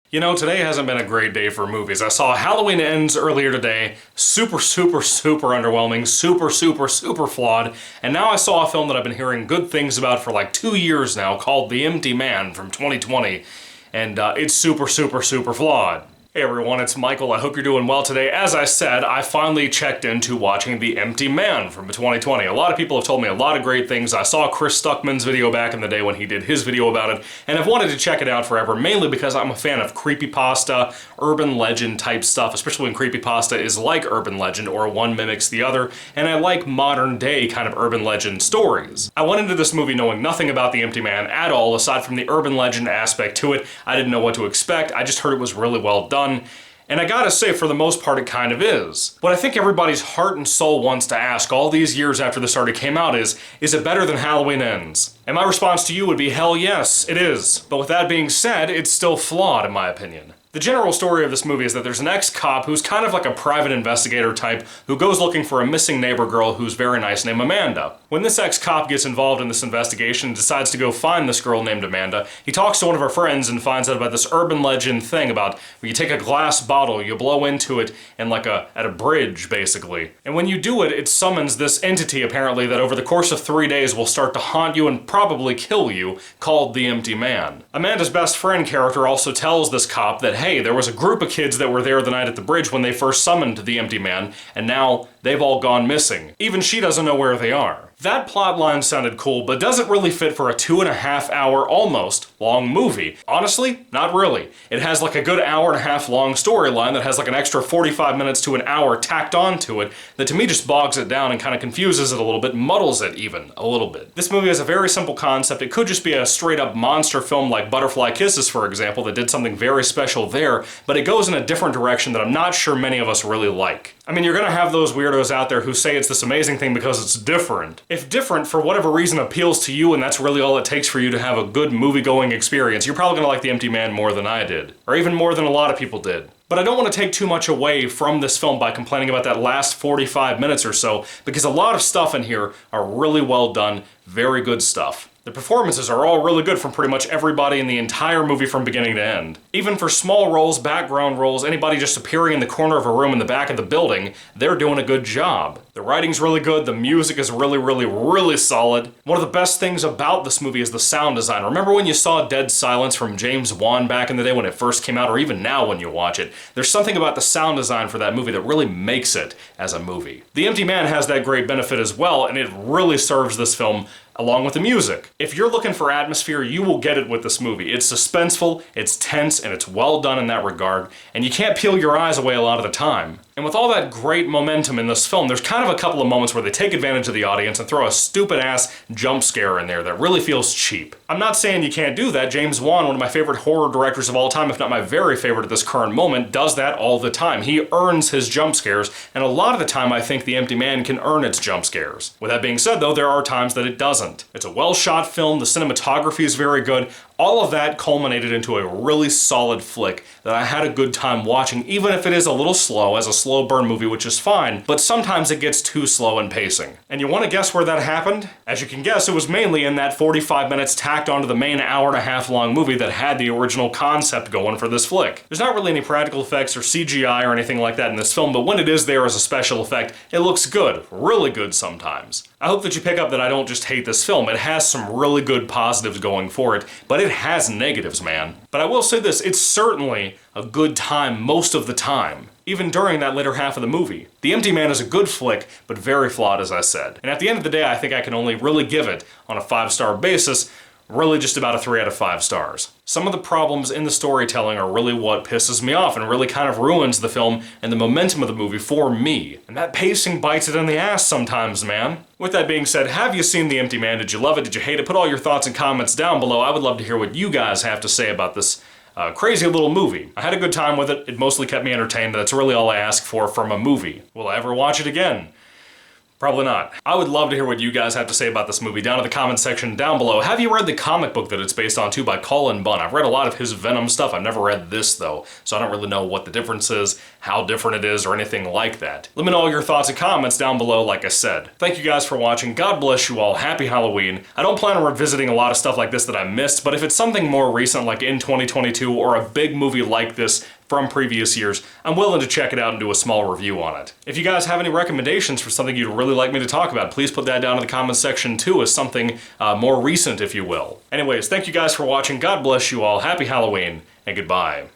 You know, today hasn't been a great day for movies. I saw Halloween Ends earlier today. Super underwhelming. Super flawed. And now I saw a film that I've been hearing good things about for like 2 years now called The Empty Man from 2020. And it's super flawed. Hey everyone, it's Michael. I hope you're doing well today. As I said, I finally checked into watching The Empty Man from 2020. A lot of people have told me a lot of great things. I saw Chris Stuckman's video back in the day when he did his video about it, and I've wanted to check it out forever, mainly because I'm a fan of creepypasta, urban legend type stuff, especially when creepypasta is like urban legend or one mimics the other, and I like modern day kind of urban legend stories. I went into this movie knowing nothing about The Empty Man at all, aside from the urban legend aspect to it. I didn't know what to expect. I just heard it was really well done. And I gotta say, for the most part, it kind of is. What I think everybody's heart and soul wants to ask all these years after this already came out is it better than Halloween Ends? And my response to you would be, hell yes, it is. But with that being said, it's still flawed in my opinion. The general story of this movie is that there's an ex-cop who's kind of like a private investigator type who goes looking for a missing neighbor girl who's very nice named Amanda. When this ex-cop gets involved in this investigation and decides to go find this girl named Amanda, he talks to one of her friends and finds out about this urban legend thing about where you take a glass bottle, you blow into it and at a bridge basically. And when you do it, it summons this entity apparently that over the course of 3 days will start to haunt you and probably kill you, called the Empty Man. Amanda's best friend character also tells this cop that, hey, there was a group of kids that were there the night at the bridge when they first summoned the Empty Man, and now they've all gone missing. Even she doesn't know where they are. That plotline sounded cool, but doesn't really fit for a 2.5 hour, almost, long movie. Honestly, not really. It has like a good 1.5 hour long storyline that has like an extra 45 minutes to an hour tacked onto it that to me just bogs it down and kind of confuses it a little bit, muddles it even a little bit. This movie has a very simple concept. It could just be a straight up monster film like Butterfly Kisses, for example, that did something very special there, but it goes in a different direction that I'm not sure many of us really like. I mean, you're gonna have those weirdos out there who say it's this amazing thing because it's different. If different, for whatever reason, appeals to you and that's really all it takes for you to have a good movie-going experience, you're probably gonna like The Empty Man more than I did. Or even more than a lot of people did. But I don't want to take too much away from this film by complaining about that last 45 minutes or so, because a lot of stuff in here are really well done, very good stuff. The performances are all really good from pretty much everybody in the entire movie from beginning to end. Even for small roles, background roles, anybody just appearing in the corner of a room in the back of the building, they're doing a good job. The writing's really good, the music is really solid. One of the best things about this movie is the sound design. Remember when you saw Dead Silence from James Wan back in the day when it first came out, or even now when you watch it? There's something about the sound design for that movie that really makes it as a movie. The Empty Man has that great benefit as well, and it really serves this film along with the music. If you're looking for atmosphere, you will get it with this movie. It's suspenseful, it's tense, and it's well done in that regard, and you can't peel your eyes away a lot of the time. And with all that great momentum in this film, there's kind of a couple of moments where they take advantage of the audience and throw a stupid-ass jump scare in there that really feels cheap. I'm not saying you can't do that. James Wan, one of my favorite horror directors of all time, if not my very favorite at this current moment, does that all the time. He earns his jump scares, and a lot of the time I think The Empty Man can earn its jump scares. With that being said, though, there are times that it doesn't. It's a well-shot film, the cinematography is very good. All of that culminated into a really solid flick that I had a good time watching, even if it is a little slow, as a slow burn movie, which is fine, but sometimes it gets too slow in pacing. And you want to guess where that happened? As you can guess, it was mainly in that 45 minutes tacked onto the main 1.5 hour long movie that had the original concept going for this flick. There's not really any practical effects or CGI or anything like that in this film, but when it is there as a special effect, it looks good, really good sometimes. I hope that you pick up that I don't just hate this film. It has some really good positives going for it, but it has negatives, man. But I will say this, it's certainly a good time most of the time, even during that later half of the movie. The Empty Man is a good flick, but very flawed, as I said. And at the end of the day, I think I can only really give it, on a 5-star basis, really just about a 3 out of 5 stars. Some of the problems in the storytelling are really what pisses me off and really kind of ruins the film and the momentum of the movie for me. And that pacing bites it in the ass sometimes, man. With that being said, have you seen The Empty Man? Did you love it? Did you hate it? Put all your thoughts and comments down below. I would love to hear what you guys have to say about this crazy little movie. I had a good time with it. It mostly kept me entertained. That's really all I ask for from a movie. Will I ever watch it again? Probably not. I would love to hear what you guys have to say about this movie down in the comments section down below. Have you read the comic book that it's based on too by Cullen Bunn? I've read a lot of his Venom stuff. I've never read this though, so I don't really know what the difference is, how different it is, or anything like that. Let me know all your thoughts and comments down below like I said. Thank you guys for watching. God bless you all. Happy Halloween. I don't plan on revisiting a lot of stuff like this that I missed, but if it's something more recent like in 2022 or a big movie like this from previous years, I'm willing to check it out and do a small review on it. If you guys have any recommendations for something you'd really like me to talk about, please put that down in the comments section too as something more recent, if you will. Anyways, thank you guys for watching. God bless you all. Happy Halloween, and goodbye.